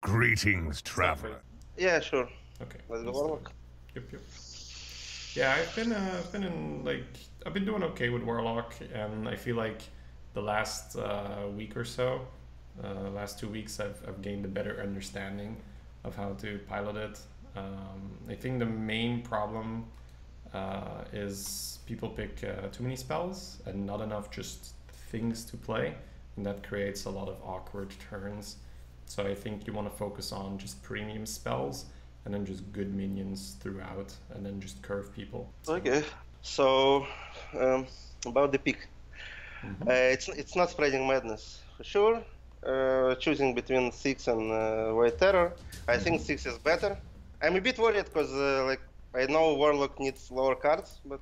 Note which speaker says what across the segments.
Speaker 1: Greetings, traveler.
Speaker 2: Yeah, sure.
Speaker 3: Okay.
Speaker 2: Let's go
Speaker 3: let's do
Speaker 2: Warlock.
Speaker 3: it. Yep. Yeah, I've been in like I've been doing okay with Warlock, and I feel like the last week or so, last 2 weeks, I've gained a better understanding of how to pilot it. I think the main problem is people pick too many spells and not enough just things to play, and that creates a lot of awkward turns. So I think you want to focus on just premium spells and then just good minions throughout, and then just curve people. So,
Speaker 2: Okay. So, about the pick, it's not spreading madness for sure. Choosing between six and White Terror, I think six is better. I'm a bit worried because like I know Warlock needs lower cards, but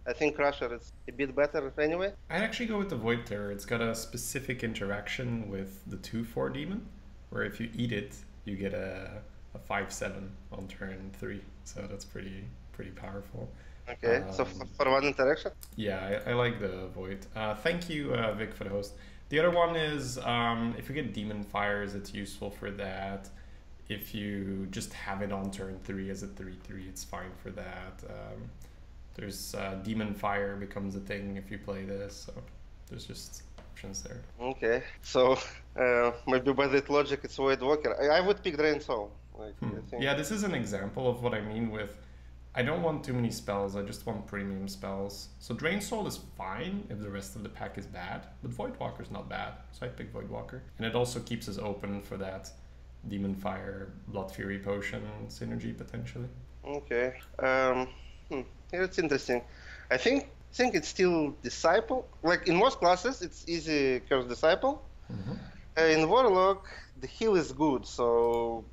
Speaker 2: I think Crusher is a bit better anyway.
Speaker 3: I'd actually go with the Void Terror. It's got a specific interaction with the 2/4 demon, where if you eat it, you get a 5/7 on turn 3. So that's pretty powerful.
Speaker 2: Okay. So for one interaction.
Speaker 3: Yeah, I like the Void. Thank you, Vic, for the host. The other one is if you get Demon Fires, it's useful for that. If you just have it on turn 3 as a 3/3, it's fine for that. There's Demon Fire becomes a thing if you play this, so there's just options there.
Speaker 2: Okay. So maybe by that logic, it's Void Walker. I would pick Drain Soul. Like, I think.
Speaker 3: Yeah, this is an example of what I mean with I don't want too many spells, I just want premium spells. So Drain Soul is fine if the rest of the pack is bad, but Void Walker's not bad, so I pick Void Walker. And it also keeps us open for that Demon Fire, Blood Fury Potion synergy potentially.
Speaker 2: Okay. Yeah, it's interesting. I think it's still Disciple. Like in most classes, it's easy Curse Disciple. In Warlock, the heal is good, so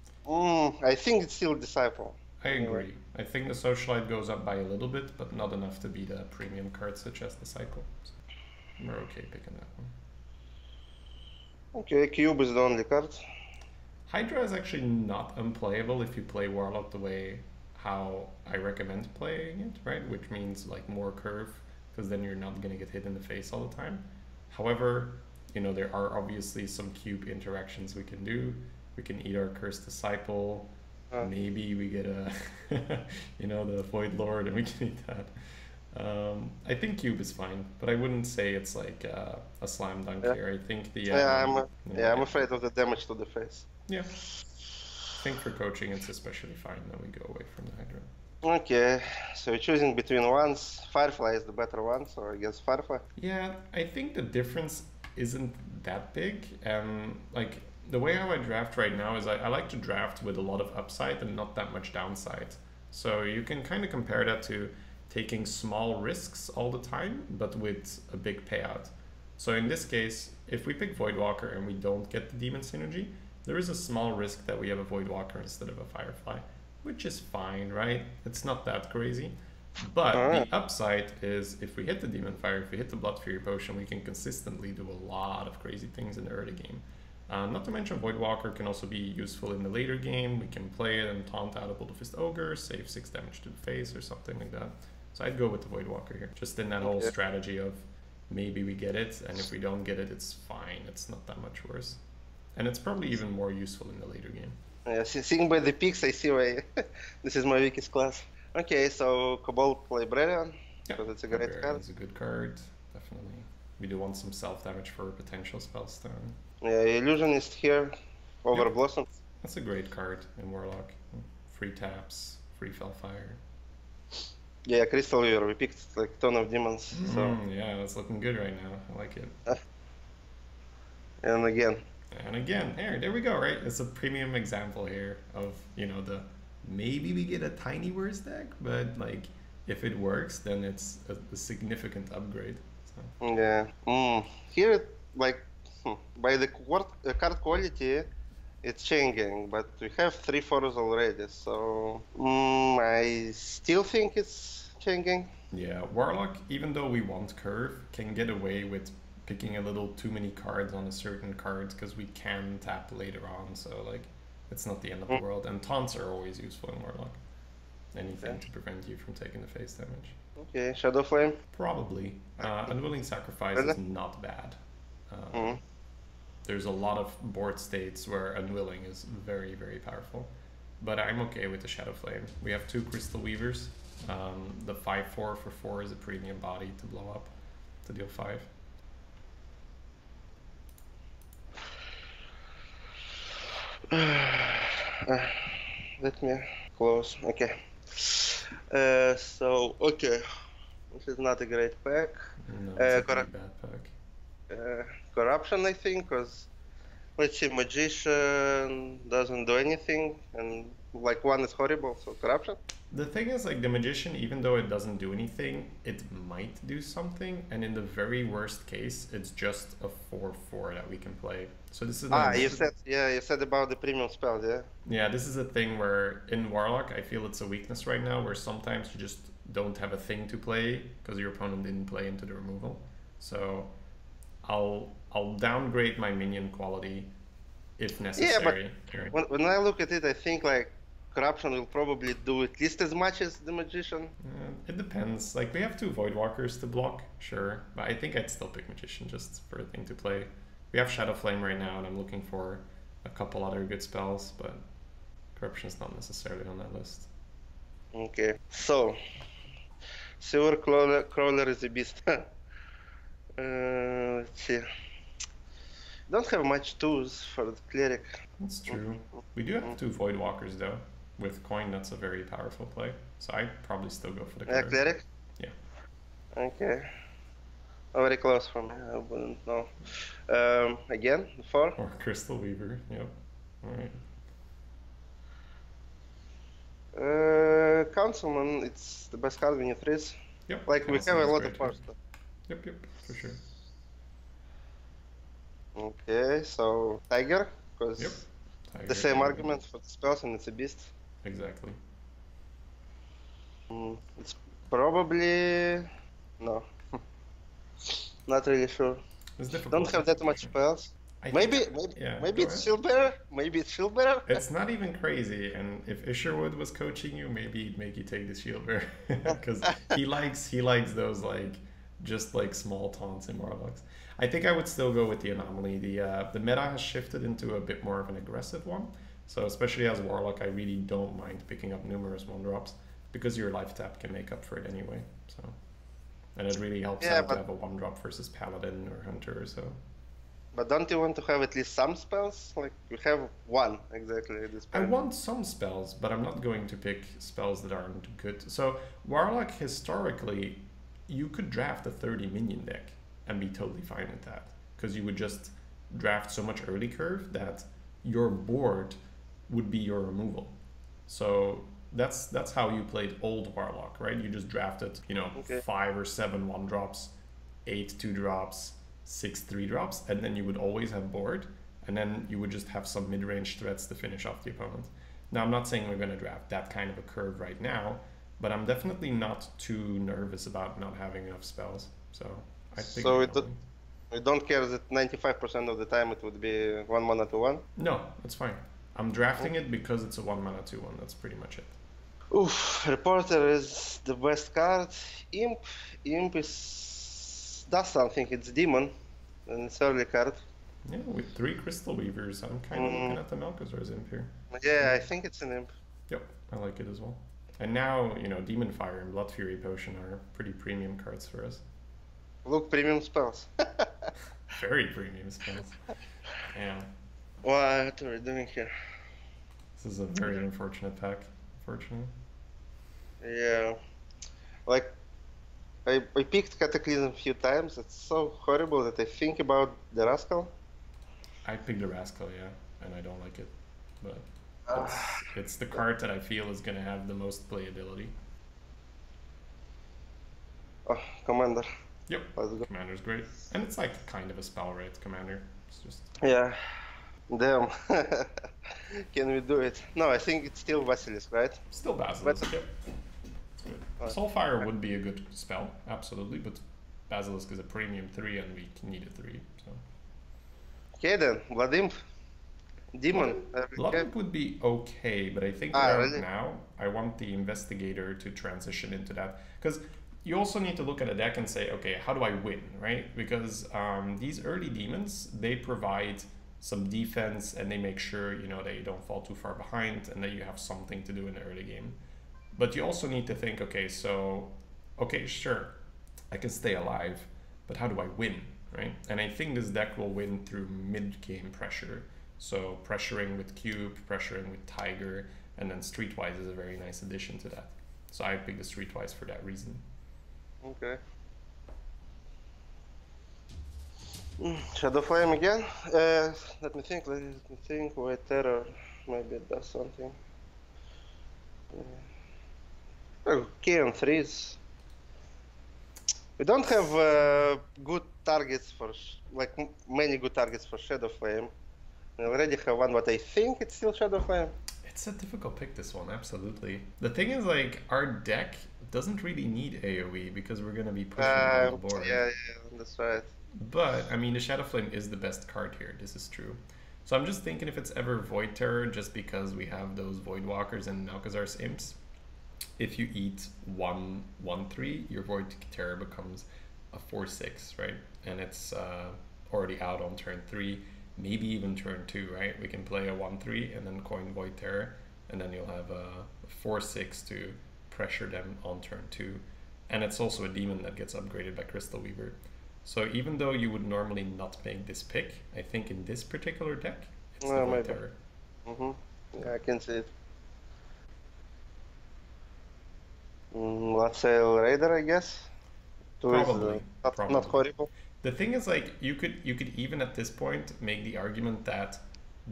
Speaker 2: I think it's still Disciple.
Speaker 3: I agree. I think the Socialite goes up by a little bit, but not enough to beat a premium card such as the Cycle. So we're okay picking that one.
Speaker 2: Okay, Cube is the only card.
Speaker 3: Hydra is actually not unplayable if you play Warlock the way how I recommend playing it, right? Which means like more curve, because then you're not going to get hit in the face all the time. However, you know, there are obviously some cube interactions we can do. We can eat our Cursed Disciple. Maybe we get a, you know, the Void Lord, and we can eat that. I think cube is fine, but I wouldn't say it's like a slam dunk here. I think the
Speaker 2: I'm afraid of the damage to the face.
Speaker 3: Yeah, I think for coaching it's especially fine that we go away from the Hydra.
Speaker 2: Okay, so you're choosing between ones. Firefly is the better one, so I guess Firefly.
Speaker 3: Yeah, I think the difference isn't that big. Like the way how I draft right now is I like to draft with a lot of upside and not that much downside. So you can kind of compare that to taking small risks all the time, but with a big payout. So in this case, if we pick Void Walker and we don't get the Demon Synergy, there is a small risk that we have a Void Walker instead of a Firefly, which is fine, right? It's not that crazy. But the upside is if we hit the Demon Fire, if we hit the Blood Fury Potion, we can consistently do a lot of crazy things in the early game. Not to mention Void Walker can also be useful in the later game. We can play it and taunt out a Bolt of Fist Ogre, save 6 damage to the face or something like that. So I'd go with the Void Walker here. Just in that whole strategy of maybe we get it, and if we don't get it, it's fine. It's not that much worse. And it's probably even more useful in the later game.
Speaker 2: Yeah, seeing by the picks, I see why this is my weakest class. Okay, so Cobalt Librarian, because it's a great card.
Speaker 3: It's a good card, definitely. We do want some self-damage for a potential Spellstone.
Speaker 2: Yeah, Illusionist here, over Blossom.
Speaker 3: That's a great card in Warlock. Free taps, free Fellfire.
Speaker 2: Yeah, Crystal Weaver, we picked like a ton of demons. So.
Speaker 3: Yeah, that's looking good right now. I like it.
Speaker 2: And again.
Speaker 3: And again, there we go, right? It's a premium example here of, you know, the maybe we get a tiny worse deck, but like if it works, then it's a significant upgrade. So.
Speaker 2: Yeah. Here, like, by the card quality, it's changing, but we have 3 fours already, so I still think it's changing.
Speaker 3: Yeah, Warlock, even though we want curve, can get away with picking a little too many cards on a certain card because we can tap later on, so like it's not the end of the world. And taunts are always useful in Warlock. Anything to prevent you from taking the face damage.
Speaker 2: Okay, Shadow Flame?
Speaker 3: Probably. Unwilling Sacrifice is not bad. there's a lot of board states where Unwilling is very, very powerful. But I'm okay with the Shadow Flame. We have 2 Crystal Weavers. The 5/4 for 4 is a premium body to blow up, to deal 5.
Speaker 2: Let me close. Okay. So okay, this is not a great pack.
Speaker 3: No, it's a pretty bad pack.
Speaker 2: Corruption, I think, because let's see, Magician doesn't do anything, and like 1 is horrible, so corruption.
Speaker 3: The thing is, like, the Magician, even though it doesn't do anything, it might do something, and in the very worst case, it's just a 4/4 that we can play. So this is
Speaker 2: you said about the premium spell, yeah.
Speaker 3: Yeah, this is a thing where in Warlock, I feel it's a weakness right now, where sometimes you just don't have a thing to play because your opponent didn't play into the removal. So I'll downgrade my minion quality if necessary.
Speaker 2: Yeah, but when I look at it, I think like Corruption will probably do at least as much as the Magician.
Speaker 3: It depends. Like, we have 2 Voidwalkers to block, sure, but I think I'd still pick Magician just for a thing to play. We have Shadow Flame right now, and I'm looking for a couple other good spells, but Corruption is not necessarily on that list.
Speaker 2: Okay, so Silver Crawler is a beast. Let's see. Don't have much tools for the cleric.
Speaker 3: That's true. We do have 2 Voidwalkers though. With coin, that's a very powerful play. So I'd probably still go for the cleric.
Speaker 2: Cleric?
Speaker 3: Yeah.
Speaker 2: Okay. Very close for me. I wouldn't know. Again, 4.
Speaker 3: Or Crystal Weaver. Yep. All right.
Speaker 2: Councilman, it's the best card when you freeze.
Speaker 3: Yep.
Speaker 2: Like we have a lot of power stuff.
Speaker 3: Yep, for sure.
Speaker 2: Okay, so Tiger, because the same argument for the spells, and it's a beast.
Speaker 3: Exactly.
Speaker 2: It's probably no. Not really sure.
Speaker 3: It's difficult.
Speaker 2: Don't have that much spells. Maybe it's Shieldbearer. Maybe it's Shieldbearer.
Speaker 3: It's not even crazy. And if Isherwood was coaching you, maybe he'd make you take the Shieldbearer because he likes those like just like small taunts in Warlocks. I think I would still go with the Anomaly. The meta has shifted into a bit more of an aggressive one. So especially as Warlock, I really don't mind picking up numerous 1-drops because your life tap can make up for it anyway. So, and it really helps out to have a 1-drop versus Paladin or Hunter or so.
Speaker 2: But don't you want to have at least some spells? Like, you have 1 exactly at this point.
Speaker 3: I want some spells, but I'm not going to pick spells that aren't good. So Warlock, historically, you could draft a 30 minion deck and be totally fine with that. Because you would just draft so much early curve that your board would be your removal. So that's how you played old Warlock, right? You just drafted, 5 or 7 1-drops, 8 2-drops, 6 3-drops, and then you would always have board, and then you would just have some mid-range threats to finish off the opponent. Now, I'm not saying we're going to draft that kind of a curve right now, but I'm definitely not too nervous about not having enough spells. So I think. So
Speaker 2: you don't care that 95% of the time it would be 1 mana to 1?
Speaker 3: No, that's fine. I'm drafting it because it's a 1 mana 2/1. That's pretty much it.
Speaker 2: Oof, Reporter is the best card. Imp does something. It's Demon, and it's early card.
Speaker 3: Yeah, with 3 Crystal Weavers, I'm kind of looking at the Melkazar's Imp here.
Speaker 2: Yeah, I think it's an Imp.
Speaker 3: Yep, I like it as well. And now, Demon Fire and Blood Fury Potion are pretty premium cards for us.
Speaker 2: Look, premium spells.
Speaker 3: Very premium spells. Yeah.
Speaker 2: What are we doing here?
Speaker 3: This is a very unfortunate pack, unfortunately.
Speaker 2: Yeah. Like, I picked Cataclysm a few times. It's so horrible that I think about the Rascal.
Speaker 3: I picked the Rascal, yeah, and I don't like it. But it's the card that I feel is going to have the most playability.
Speaker 2: Oh, Commander.
Speaker 3: Yep, Commander's great. And it's like kind of a spell, right, Commander? It's just...
Speaker 2: Yeah. Damn. Can we do it? No, I think it's still Basilisk, right?
Speaker 3: Still Basilisk, yep. It's good. Soulfire would be a good spell, absolutely, but Basilisk is a premium 3 and we need a 3, so...
Speaker 2: Okay then, Blood Imp. Demon.
Speaker 3: Blood Imp would be okay, but I think right now I want the Investigator to transition into that. Because you also need to look at a deck and say, okay, how do I win, right? Because these early demons, they provide some defense, and they make sure, you know, that you don't fall too far behind and that you have something to do in the early game. But you also need to think, okay, so, okay, sure, I can stay alive, but how do I win, right? And I think this deck will win through mid-game pressure. So pressuring with Cube, pressuring with Tiger, and then Streetwise is a very nice addition to that. So I picked the Streetwise for that reason.
Speaker 2: Okay. Shadow Flame again? Let me think. White Terror. Maybe it does something. Okay, on 3s. We don't have good targets for, many good targets for Shadow Flame. We already have one, but I think it's still Shadow Flame.
Speaker 3: It's a difficult pick, this one, absolutely. The thing is, like, our deck doesn't really need AoE because we're going to be pushing on the board.
Speaker 2: Yeah, that's right.
Speaker 3: But, I mean, the Shadow Flame is the best card here, this is true. So I'm just thinking if it's ever Void Terror, just because we have those Void Walkers and Alcazar's Imps, if you eat 1/1/3, your Void Terror becomes a 4/6, right? And it's already out on turn 3, maybe even turn 2, right? We can play a 1/3 and then coin Void Terror, and then you'll have a 4/6 to pressure them on turn 2. And it's also a demon that gets upgraded by Crystal Weaver. So even though you would normally not make this pick, I think in this particular deck, it's the Void Terror.
Speaker 2: Yeah, I can see it. Let's say Raider, I guess.
Speaker 3: Probably.
Speaker 2: Not horrible.
Speaker 3: The thing is, like, you could even at this point make the argument that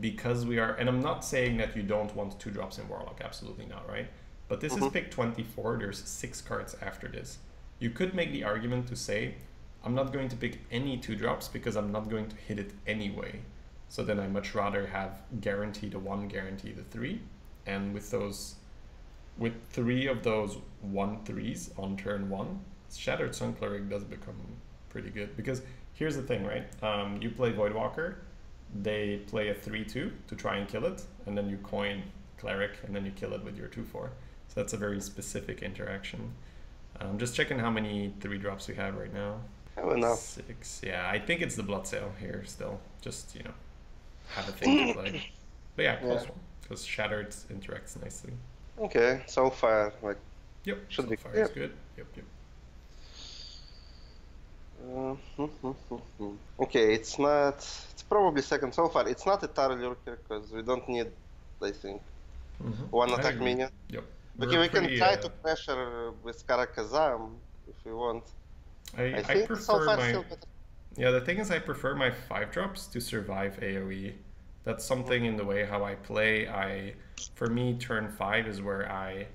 Speaker 3: because we are, and I'm not saying that you don't want 2-drops in Warlock, absolutely not, right? But this is pick 24, there's 6 cards after this. You could make the argument to say, I'm not going to pick any 2-drops because I'm not going to hit it anyway. So then I much rather have guarantee the 1, guarantee the 3. And with 3 of those 1/3s on turn 1, Shattered Sun Cleric does become pretty good. Because here's the thing, right? You play Voidwalker, they play a 3/2 to try and kill it, and then you coin Cleric, and then you kill it with your 2/4. So that's a very specific interaction. Just checking how many 3-drops we have right now.
Speaker 2: Have enough.
Speaker 3: 6. Yeah, I think it's the Blood Sail here still. Just, you know, have a thing to play. But yeah, close one. Because Shattered interacts nicely.
Speaker 2: Okay, Soulfire,
Speaker 3: Yep,
Speaker 2: should be
Speaker 3: Soulfire is good. Yep.
Speaker 2: Okay, it's probably second Soulfire. It's not a Tar Lurker because we don't need, I think, one attack minion.
Speaker 3: Yep.
Speaker 2: Okay, we can try to pressure with Karakazam if we want.
Speaker 3: I
Speaker 2: think
Speaker 3: prefer
Speaker 2: Soulfire still better.
Speaker 3: Yeah, the thing is I prefer my 5-drops to survive AoE. That's something in the way how I play. For me, turn 5 is where I,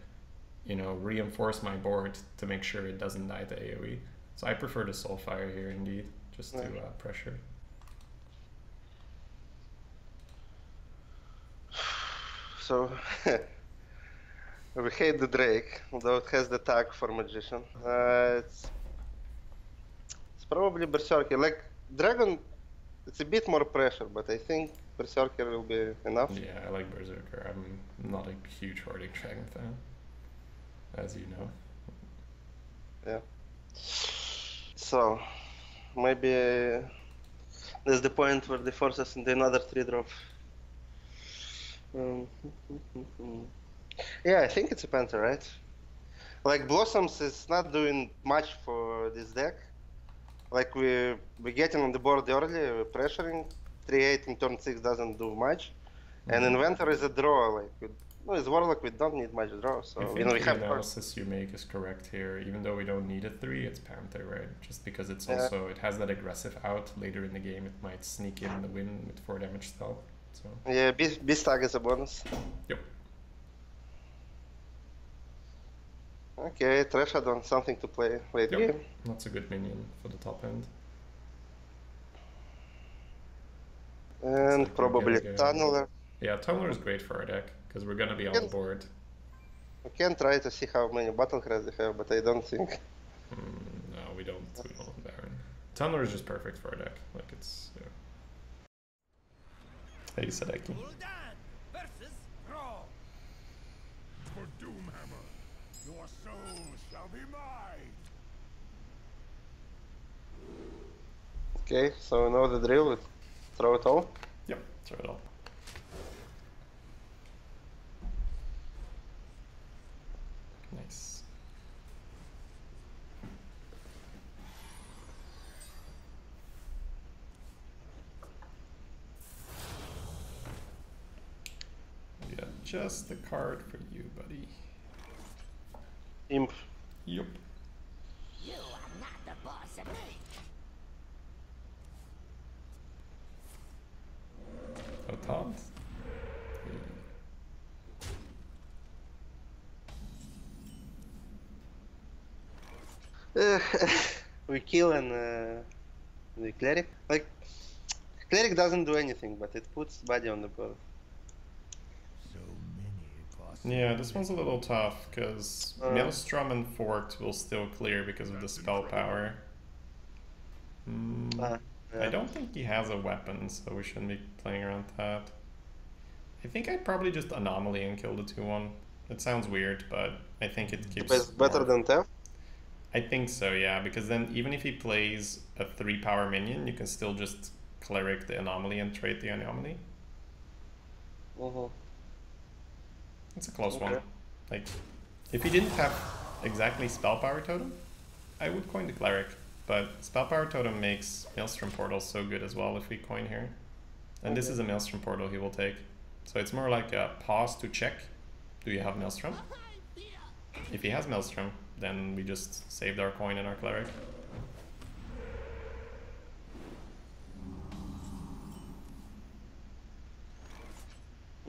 Speaker 3: you know, reinforce my board to make sure it doesn't die to AoE. So I prefer the Soulfire here indeed, just to pressure.
Speaker 2: So we hate the Drake, although it has the tag for Magician. It's probably Berserker. Like Dragon, it's a bit more pressure, but I think Berserker will be enough.
Speaker 3: Yeah, I like Berserker. I'm not a huge Hoarding Dragon fan, as you know.
Speaker 2: Yeah. So maybe there's the point where they force us into another 3-drop. Yeah, I think it's a Panther, right? Like Blossoms is not doing much for this deck. Like we're getting on the board early, we're pressuring. 3/8 in turn 6 doesn't do much. And Inventor is a draw. Like with Warlock, we don't need much draw. So
Speaker 3: I think
Speaker 2: we
Speaker 3: the
Speaker 2: have
Speaker 3: analysis you make is correct here. Even though we don't need a 3, it's Panther, right? Just because it's also it has that aggressive out later in the game. It might sneak in the win with 4 damage stealth. So
Speaker 2: yeah, Beast Tag is a bonus.
Speaker 3: Yep.
Speaker 2: Okay, Trashadon, something to play late game.
Speaker 3: That's a good minion for the top end.
Speaker 2: And
Speaker 3: like
Speaker 2: probably Tunneler.
Speaker 3: Yeah, Tunneler is great for our deck, because we're going to be on the board.
Speaker 2: We can try to see how many battle cries they have, but I don't think.
Speaker 3: No, we don't have Baron. Tunneler is just perfect for our deck. Like, it's... Yeah. Hey, Sadeki.
Speaker 1: For Doomhammer, your soul shall be mine.
Speaker 2: Okay, so we know the drill. Throw it all.
Speaker 3: Yep. Turtle. Nice. We got just the card for you, buddy.
Speaker 2: Imp.
Speaker 3: Yup.
Speaker 4: You are not the boss of me.
Speaker 3: Oh, taunt.
Speaker 2: We kill and the cleric. Like, cleric doesn't do anything, but it puts body on the board.
Speaker 1: So many possibilities.
Speaker 3: Yeah, this one's a little tough because Maelstrom and Fort will still clear because of the spell power.
Speaker 2: Yeah.
Speaker 3: I don't think he has a weapon, so we shouldn't be playing around that. I think I'd probably just Anomaly and kill the 2-1. It sounds weird, but I think it keeps...
Speaker 2: It's better
Speaker 3: more...
Speaker 2: than Tef?
Speaker 3: I think so, yeah, because then even if he plays a 3-power minion, you can still just Cleric the Anomaly and trade the Anomaly. It's a close one. Like, if he didn't have exactly Spell Power Totem, I would coin the Cleric. But Spell Power Totem makes Maelstrom Portal so good as well if we coin here. And this is a Maelstrom Portal he will take. So it's more like a pause to check. Do you have Maelstrom? If he has Maelstrom, then we just saved our coin and our Cleric.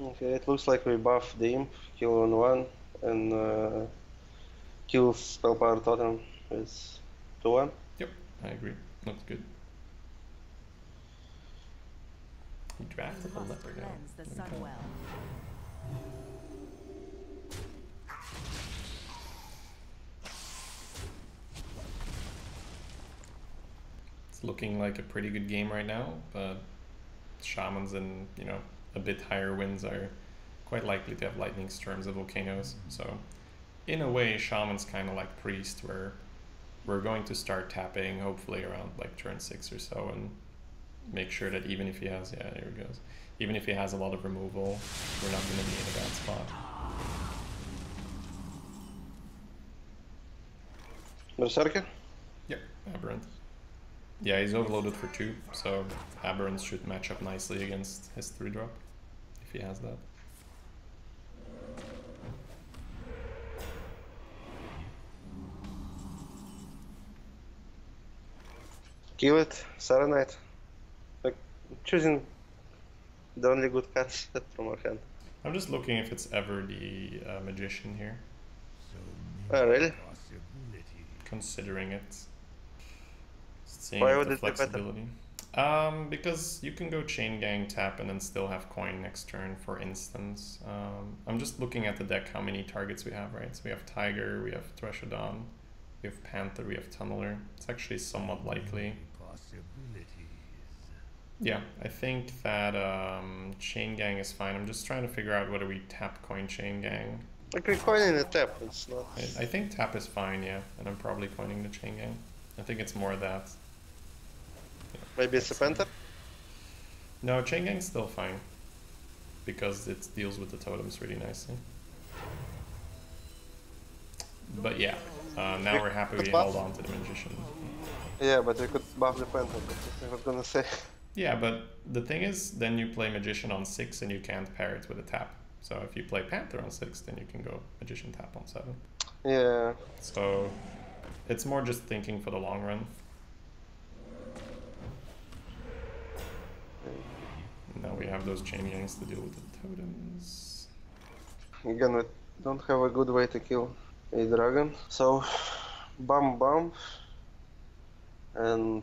Speaker 2: Okay, it looks like we buff the Imp, kill on 1, and kill Spell Power Totem is 2-1.
Speaker 3: Yep, I agree. Looks good. He drafted a leopard now.
Speaker 4: Cleanse the sun well.
Speaker 3: It's looking like a pretty good game right now, but Shamans and, you know, a bit higher wins are quite likely to have lightning storms and volcanoes. So in a way, Shaman's kind of like Priest, where we're going to start tapping hopefully around like turn 6 or so and make sure that even if he has, yeah, here he goes. Even if he has a lot of removal, we're not going to be in a bad spot.
Speaker 2: Berserker?
Speaker 3: Yep, Aberrant. Yeah, he's overloaded for 2, so Aberrant should match up nicely against his 3-drop, if he has that.
Speaker 2: Kill it, Serenite. Like, choosing the only good cards from our hand.
Speaker 3: I'm just looking if it's ever the Magician here,
Speaker 1: So
Speaker 2: Oh,
Speaker 1: many
Speaker 2: really?
Speaker 1: possibilities.
Speaker 3: considering it. Seeing
Speaker 2: Why
Speaker 3: if
Speaker 2: would
Speaker 3: the
Speaker 2: it be better?
Speaker 3: flexibility. Because you can go Chain Gang, tap, and then still have coin next turn, for instance. I'm just looking at the deck, how many targets we have, right? So we have Tiger, we have Threshodon, we have Panther, we have Tunneler. It's actually somewhat likely.
Speaker 1: Possibilities.
Speaker 3: Yeah, I think that Chain Gang is fine. I'm just trying to figure out whether we tap coin Chain Gang.
Speaker 2: Like, we're coining the tap, it's not...
Speaker 3: I think tap is fine, yeah, and I'm probably coining the Chain Gang. I think it's more that.
Speaker 2: Maybe it's a Panther?
Speaker 3: No, Chain Gang's still fine, because it deals with the totems really nicely. But yeah, now we're happy we held on to the Magician.
Speaker 2: Yeah, but we could buff the Panther, but I was gonna say...
Speaker 3: Yeah, but the thing is, then you play Magician on 6 and you can't pair it with a tap. So if you play Panther on 6, then you can go Magician tap on 7.
Speaker 2: Yeah.
Speaker 3: So it's more just thinking for the long run. Now we have those Chain Gangs to deal with the totems.
Speaker 2: Again, we don't have a good way to kill a dragon. So, bump, and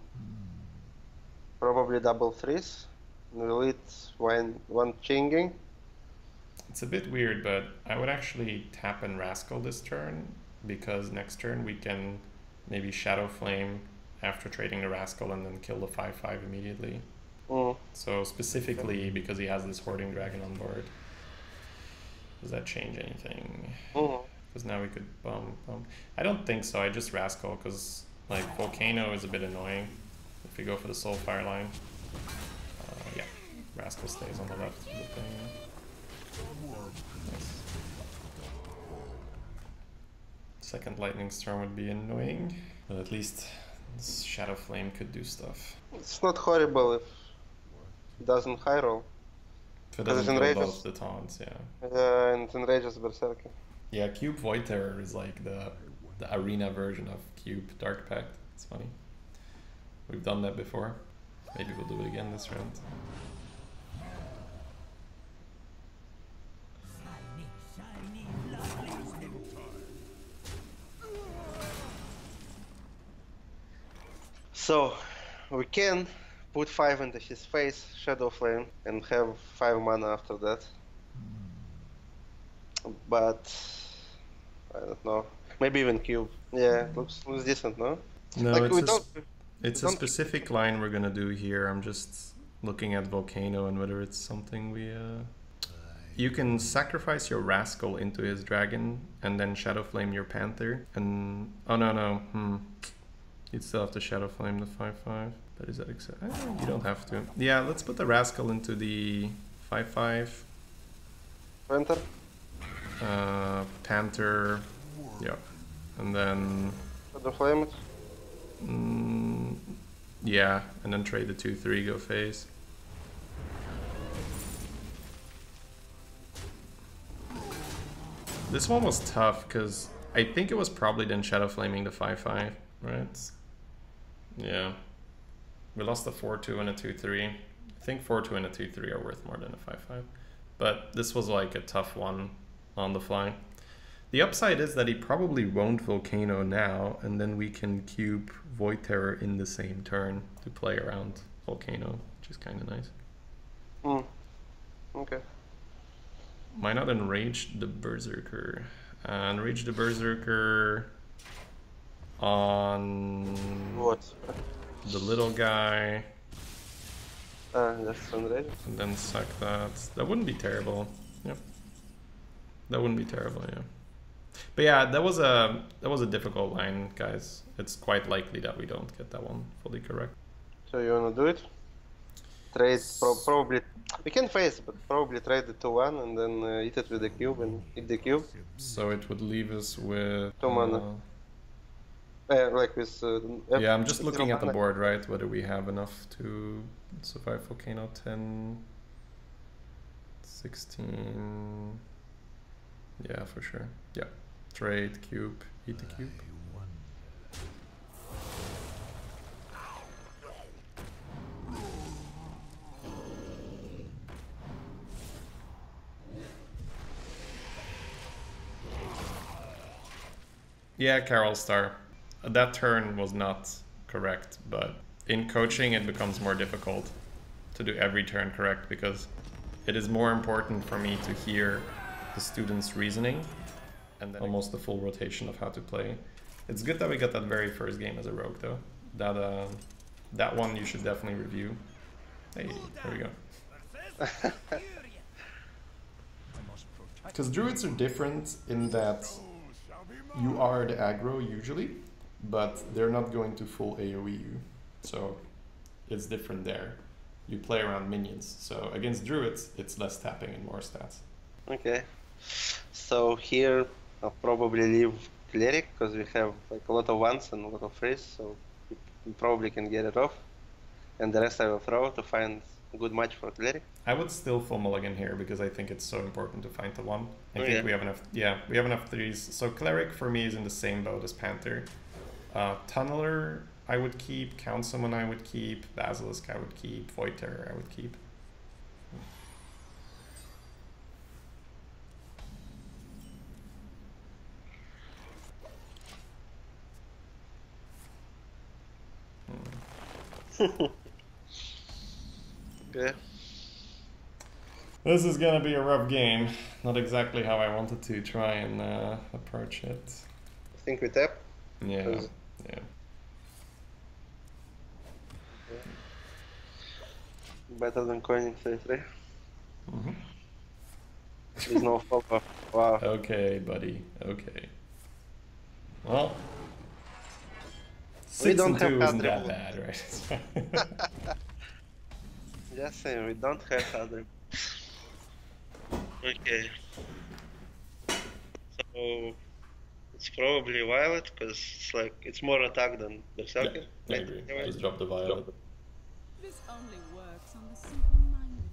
Speaker 2: probably double 3s. We'll eat one Chain Gang.
Speaker 3: It's a bit weird, but I would actually tap and Rascal this turn, because next turn we can maybe Shadow Flame after trading the Rascal and then kill the 5/5 immediately. So specifically because he has this Hoarding Dragon on board. Does that change anything? Because now we could bump. I don't think so, I just Rascal, because like Volcano is a bit annoying if we go for the Soulfire line. Yeah, Rascal stays on the left of the thing. Nice. Second lightning storm would be annoying, but at least this Shadow Flame could do stuff.
Speaker 2: It's not horrible if it doesn't high roll.
Speaker 3: If it
Speaker 2: Because
Speaker 3: doesn't
Speaker 2: it
Speaker 3: kill
Speaker 2: enrages.
Speaker 3: both the taunts, yeah.
Speaker 2: And it enrages Berserker.
Speaker 3: Yeah, Cube Void Terror is like the arena version of Cube Dark Pact. It's funny. We've done that before. Maybe we'll do it again this round.
Speaker 2: So, we can put 5 into his face, Shadow Flame, and have 5 mana after that. But I don't know. Maybe even cube. Yeah, it looks decent, no?
Speaker 3: No,
Speaker 2: Like,
Speaker 3: it's a
Speaker 2: don't-
Speaker 3: specific line we're gonna do here. I'm just looking at Volcano and whether it's something we... You can sacrifice your Rascal into his Dragon and then Shadow Flame your Panther. And... Oh, no. You'd still have to Shadow Flame the 5/5. But is that exact? You don't have to. Yeah, let's put the Rascal into the 5/5.
Speaker 2: Panther?
Speaker 3: Panther. Yeah. And then...
Speaker 2: Shadow Flame it?
Speaker 3: Yeah, and then trade the 2/3, go face. This one was tough because I think it was probably then Shadow Flaming the 5/5, right? Yeah. We lost a 4/2 and a 2/3. I think 4/2 and a 2/3 are worth more than a 5/5. But this was like a tough one on the fly. The upside is that he probably won't Volcano now, and then we can cube Void Terror in the same turn to play around Volcano, which is kind of nice.
Speaker 2: Okay.
Speaker 3: Why not Enrage the Berserker? Enrage the Berserker on
Speaker 2: What?
Speaker 3: the little guy,
Speaker 2: That's enrage.
Speaker 3: and then suck that. That wouldn't be terrible. Yep. That wouldn't be terrible, yeah. But yeah, that was a difficult line, guys. It's quite likely that we don't get that one fully correct.
Speaker 2: So you wanna do it? Trade probably. We can face, but probably trade the 2/1 and then eat it with the cube and eat the cube.
Speaker 3: So it would leave us with
Speaker 2: 2 mana. Like with.
Speaker 3: yeah, I'm just
Speaker 2: with
Speaker 3: looking
Speaker 2: zero
Speaker 3: at the
Speaker 2: mana.
Speaker 3: board, right? Whether we have enough to survive Volcano 10, 16. Yeah, for sure. Yeah. Trade, cube, eat the cube. Yeah, Carol Star. That turn was not correct, but in coaching it becomes more difficult to do every turn correct because it is more important for me to hear the student's reasoning and then almost the full rotation of how to play. It's good that we got that very first game as a rogue though. That one you should definitely review. Hey, there we go. Because druids are different in that you are the aggro usually, but they're not going to full AoE you. So it's different there. You play around minions. So against druids, it's less tapping and more stats.
Speaker 2: Okay. So here I'll probably leave cleric because we have like a lot of ones and a lot of threes, so we probably can get it off. And the rest I will throw to find a good match for cleric.
Speaker 3: I would still full mulligan here because I think it's so important to find the one. I
Speaker 2: Oh,
Speaker 3: think
Speaker 2: yeah.
Speaker 3: we have enough. Yeah, we have enough threes. So cleric for me is in the same boat as Panther. Tunneler I would keep. Count Summon I would keep. Basilisk I would keep. Void Terror I would keep.
Speaker 2: Okay.
Speaker 3: This is gonna be a rough game. Not exactly how I wanted to try and approach it.
Speaker 2: I think we tap.
Speaker 3: Yeah,
Speaker 2: Cause-
Speaker 3: yeah.
Speaker 2: Better than coining 33.
Speaker 3: Mhm.
Speaker 2: There's no follow-up. Wow.
Speaker 3: Okay, buddy. Okay. Well,
Speaker 2: We
Speaker 3: 6
Speaker 2: don't
Speaker 3: and
Speaker 2: have
Speaker 3: 2 isn't
Speaker 2: hard
Speaker 3: that
Speaker 2: removal.
Speaker 3: bad, right?
Speaker 2: Just saying, we don't have other. Okay. So it's probably Violet because it's like it's more attack than Berserker.
Speaker 3: I
Speaker 2: Right?
Speaker 3: agree.
Speaker 2: Anyway.
Speaker 3: Just drop the violet.
Speaker 5: This only works on the simple-minded.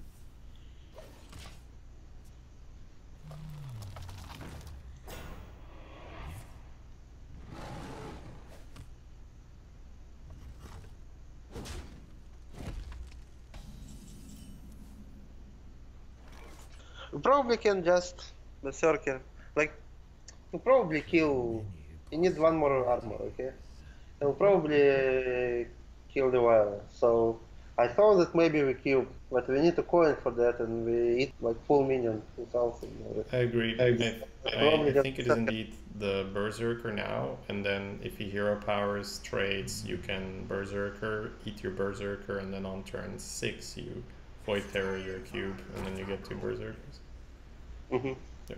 Speaker 2: We probably can just Berserker. Like, we probably kill. You need one more armor, okay? And we'll probably kill the Violet. So I thought that maybe we kill, but we need a coin for that, and we eat like full minion or something.
Speaker 3: I agree.
Speaker 2: Probably
Speaker 3: I
Speaker 2: just
Speaker 3: think it is indeed the Berserker now, and then if he hero powers trades, you can Berserker, eat your Berserker, and then on turn 6 you Void Terror your cube, and then you get 2 Berserkers.
Speaker 2: Mm-hmm.
Speaker 3: Yeah.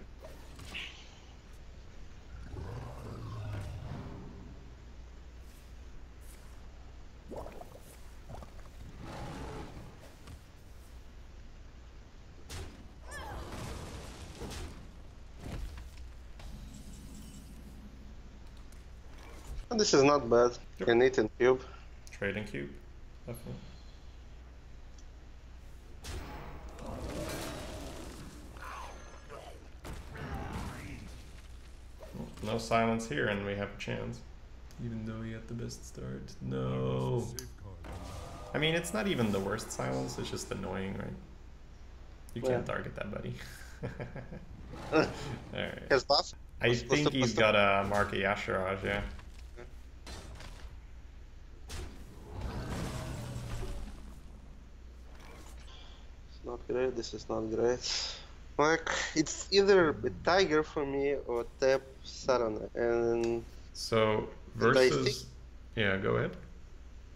Speaker 2: This is not bad.
Speaker 3: Yep.
Speaker 2: Can eat in cube.
Speaker 3: Trading cube, definitely. No silence here, and we have a chance. Even though he had the best start. No. I mean, it's not even the worst silence, it's just annoying, right? You can't target that, buddy. Alright.
Speaker 2: Has buff?
Speaker 3: I think he's got a Mark Yasharaj, yeah.
Speaker 2: It's not great. This is not great. Like, it's either a Tiger for me or tap Sarana. And
Speaker 3: So,
Speaker 2: And I
Speaker 3: versus... Yeah, go ahead.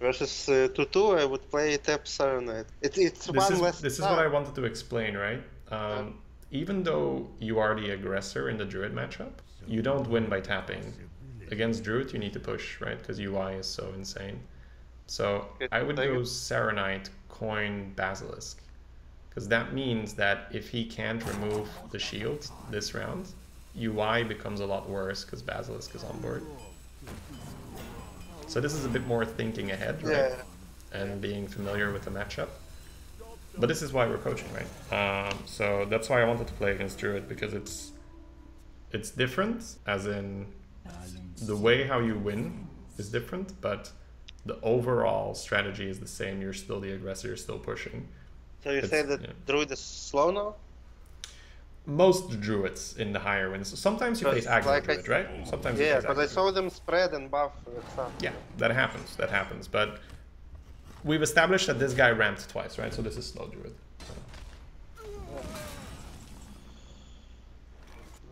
Speaker 2: versus 2-2, I would play tap Saronite. It's one less.
Speaker 3: This is what I wanted to explain, right? Even though you are the aggressor in the Druid matchup, you don't win by tapping. Against Druid, you need to push, right? Because UI is so insane. So I would go Saronite, coin, Basilisk. Because that means that if he can't remove the shield this round, UI becomes a lot worse because Basilisk is on board. So this is a bit more thinking ahead, right?
Speaker 2: Yeah.
Speaker 3: And being familiar with the matchup. But this is why we're coaching, right? So that's why I wanted to play against Druid, because it's different, as in the way how you win is different, but the overall strategy is the same. You're still the aggressor, you're still pushing.
Speaker 2: So you say that Druid is slow now?
Speaker 3: Most Druids in the higher wins. Sometimes you face aggro
Speaker 2: like
Speaker 3: Druid, right? Sometimes you
Speaker 2: Yeah,
Speaker 3: face
Speaker 2: but I
Speaker 3: aggro
Speaker 2: saw them spread and buff stuff.
Speaker 3: Yeah, that happens. But we've established that this guy ramped twice, right? So this is slow Druid.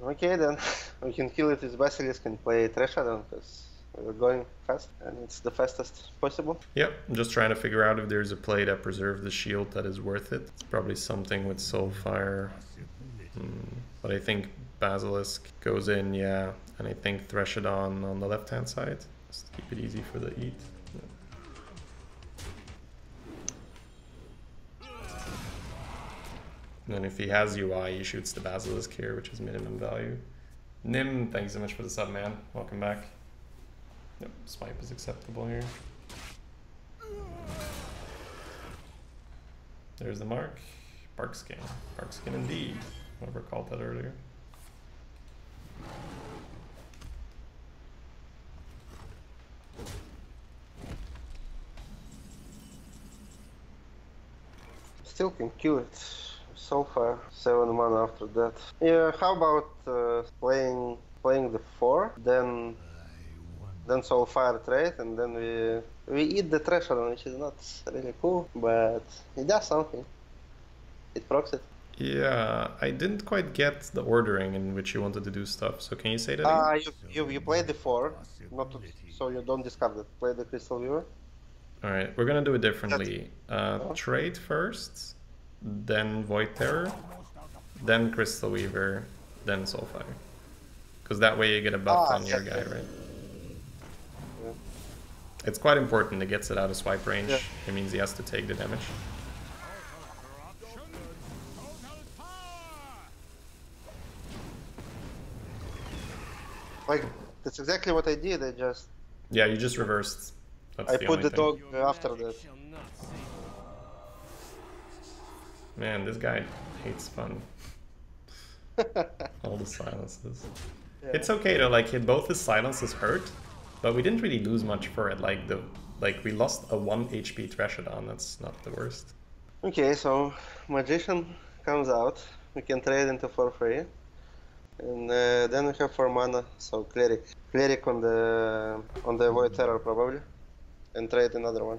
Speaker 2: Okay, then we can kill it with Basilisk and play Trashadon because we're going fast and it's the fastest possible.
Speaker 3: Yep, I'm just trying to figure out if there's a play that preserves the shield that is worth it. It's probably something with Soulfire. But I think Basilisk goes in, yeah. And I think Threshadon on the left-hand side. Just to keep it easy for the eat. And then if he has UI, he shoots the Basilisk here, which is minimum value. Nim, thank you so much for the sub, man. Welcome back. Yep, swipe is acceptable here. There's the mark. Barkskin. Barkskin indeed. Whoever called that earlier.
Speaker 2: Still can kill it. So far, 7 mana after that. Yeah, how about playing the 4, then Soulfire trade, and then we eat the Threshold, which is not really cool, but it does something. It procs it.
Speaker 3: Yeah, I didn't quite get the ordering in which you wanted to do stuff, so can you say that again?
Speaker 2: You play the 4, not to, so you don't discard it. Play the Crystal Weaver.
Speaker 3: Alright, we're gonna do it differently. Trade first, then Void Terror, then Crystal Weaver, then Soulfire. Because that way you get a buff on your guy, right?
Speaker 2: Yeah.
Speaker 3: It's quite important. It gets it out of swipe range.
Speaker 2: Yeah.
Speaker 3: It means he has to take the damage.
Speaker 2: Like, that's exactly what I did.
Speaker 3: Yeah, you just reversed. That's
Speaker 2: I
Speaker 3: the
Speaker 2: put
Speaker 3: only
Speaker 2: the
Speaker 3: thing.
Speaker 2: dog after that.
Speaker 3: Man, this guy hates fun. All the silences.
Speaker 2: Yeah.
Speaker 3: It's okay to like hit both his silences hurt, but we didn't really lose much for it. Like we lost a 1 HP Trashadon. That's not the worst.
Speaker 2: Okay, so Magician comes out. We can trade into for free. And then we have 4 mana, so Cleric. Cleric on the Void Terror probably. And trade another one.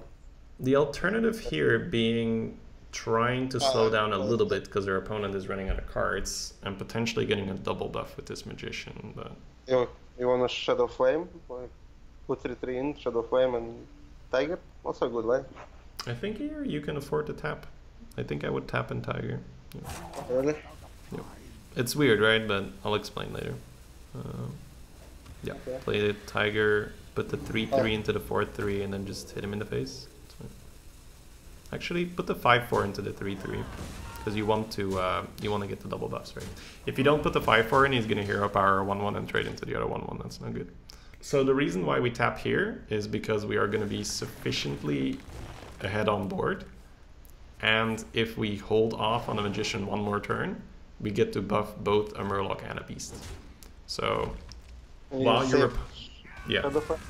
Speaker 3: The alternative here being trying to slow down a little bit because their opponent is running out of cards and potentially getting a double buff with this Magician, but...
Speaker 2: You want a Shadow Flame? Like, put 3/3 in, Shadow Flame and Tiger? Also a good line.
Speaker 3: I think here you can afford to tap. I think I would tap in Tiger. Yeah.
Speaker 2: Really?
Speaker 3: Yeah. It's weird, right? But I'll explain later. Yeah,
Speaker 2: Okay.
Speaker 3: play the Tiger, put the 3/3 into the 4/3 and then just hit him in the face. That's fine. Actually, put the 5/4 into the 3/3 because you want to get the double buffs, right? If you don't put the 5/4 in, he's gonna hero power 1/1 and trade into the other 1/1. That's not good. So the reason why we tap here is because we are gonna be sufficiently ahead on board, and if we hold off on the Magician one more turn, we get to buff both a Murloc and a Beast. So while you're yeah.
Speaker 2: Shadow Flame.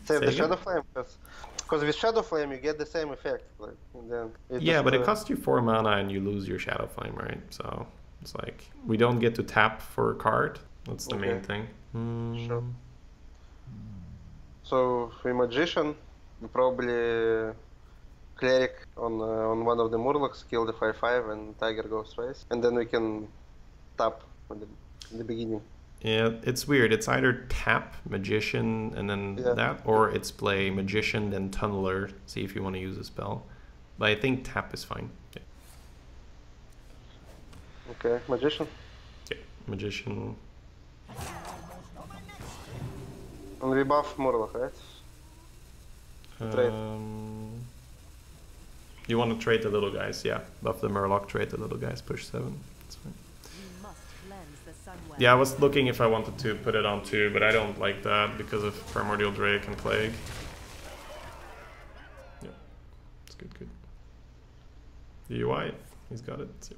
Speaker 2: Save
Speaker 3: Say
Speaker 2: the
Speaker 3: again?
Speaker 2: Shadow Flame, because with Shadow Flame you get the same effect. Like, and then
Speaker 3: Yeah, but it costs you 4 mana and you lose your Shadow Flame, right? So it's like we don't get to tap for a card. That's the main thing.
Speaker 2: Sure. So for Magician, we probably Cleric on one of the Murlocs, kill the 5/5, and Tiger goes twice, and then we can tap in the beginning.
Speaker 3: Yeah, it's weird. It's either tap Magician and then that, or it's play Magician then Tunneler, see if you want to use a spell. But I think tap is fine. Yeah.
Speaker 2: Okay, Magician.
Speaker 3: Yeah, Magician.
Speaker 2: And we buff Murloc, right? Trade.
Speaker 3: You want to trade the little guys, yeah. Buff the Murloc, trade the little guys, push 7. That's fine.
Speaker 4: You must cleanse the sun well.
Speaker 3: Yeah, I was looking if I wanted to put it on 2, but I don't like that because of Primordial Drake and Plague. Yeah, it's good, good. The UI, he's got it. So.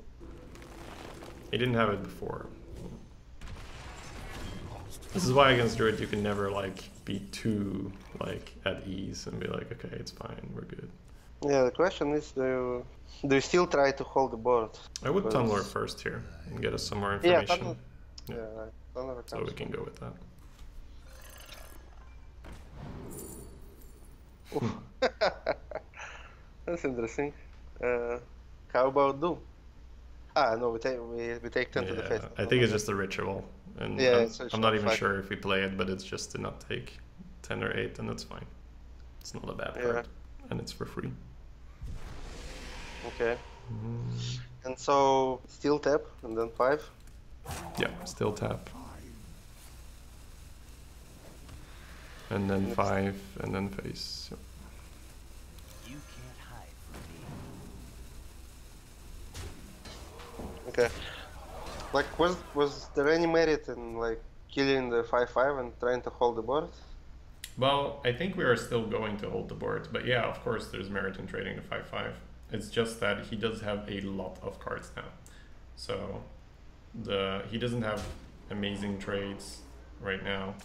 Speaker 3: He didn't have it before. This is why against Druid you can never like be too like at ease and be like, okay, it's fine, we're good.
Speaker 2: Yeah, the question is, do you still try to hold the board?
Speaker 3: I would Tunneler first here and get us some more information.
Speaker 2: Yeah, Tunneler
Speaker 3: So we can go with that.
Speaker 2: That's interesting. How about Doom? No, we take 10 to the face.
Speaker 3: I think it's just a ritual, and I'm not even sure if we play it, but it's just to not take 10 or 8, and that's fine. It's not a bad card, and it's for free.
Speaker 2: Okay. And so still tap and then 5.
Speaker 3: Yeah, still tap. And then 5, and then face. Yep.
Speaker 4: You can't hide from me.
Speaker 2: Okay. Like, was there any merit in like killing the 5/5 and trying to hold the board?
Speaker 3: Well, I think we are still going to hold the board, but yeah, of course, there's merit in trading the 5/5. It's just that he does have a lot of cards now, so he doesn't have amazing trades right now.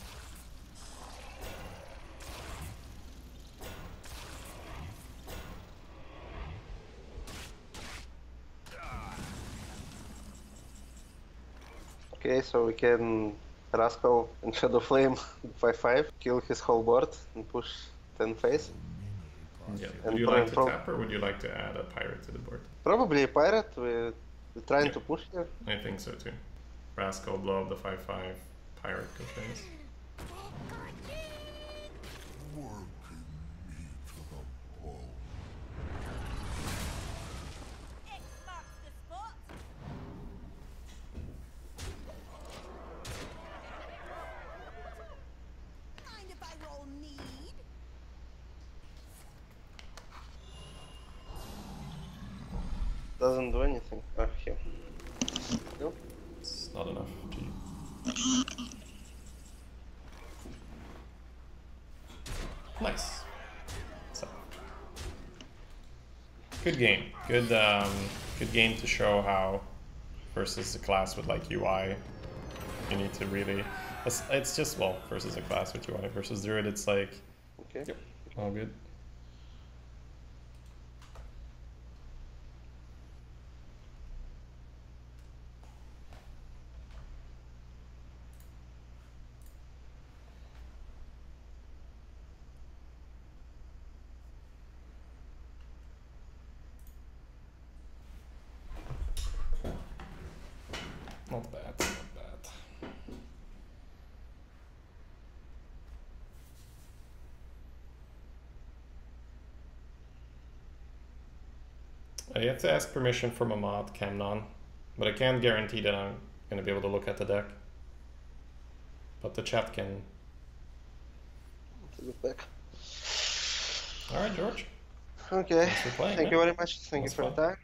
Speaker 2: Okay, so we can Rascal and Shadow Flame 5/5, kill his whole board and push 10 face.
Speaker 3: Yeah. Would you like to tap or would you like to add a pirate to the board?
Speaker 2: Probably a pirate. We're trying to push here.
Speaker 3: I think so too. Rascal, blow up the 5/5, pirate go face.
Speaker 2: Doesn't do anything. Here. No?
Speaker 3: It's not enough. Gee. Good game. Good game to show how versus a class with like UI, you need to really. It's just well versus a class with UI versus Druid. It's like
Speaker 2: Okay.
Speaker 3: yep, all good. Not bad, not bad. You have to ask permission from a mod, Camnon, but I can't guarantee that I'm going to be able to look at the deck. But the chat can.
Speaker 2: Look back.
Speaker 3: Alright, George.
Speaker 2: Okay.
Speaker 3: Thanks for playing,
Speaker 2: Thank
Speaker 3: man.
Speaker 2: you very much. Thank you
Speaker 3: That's
Speaker 2: for
Speaker 3: fun.
Speaker 2: the time.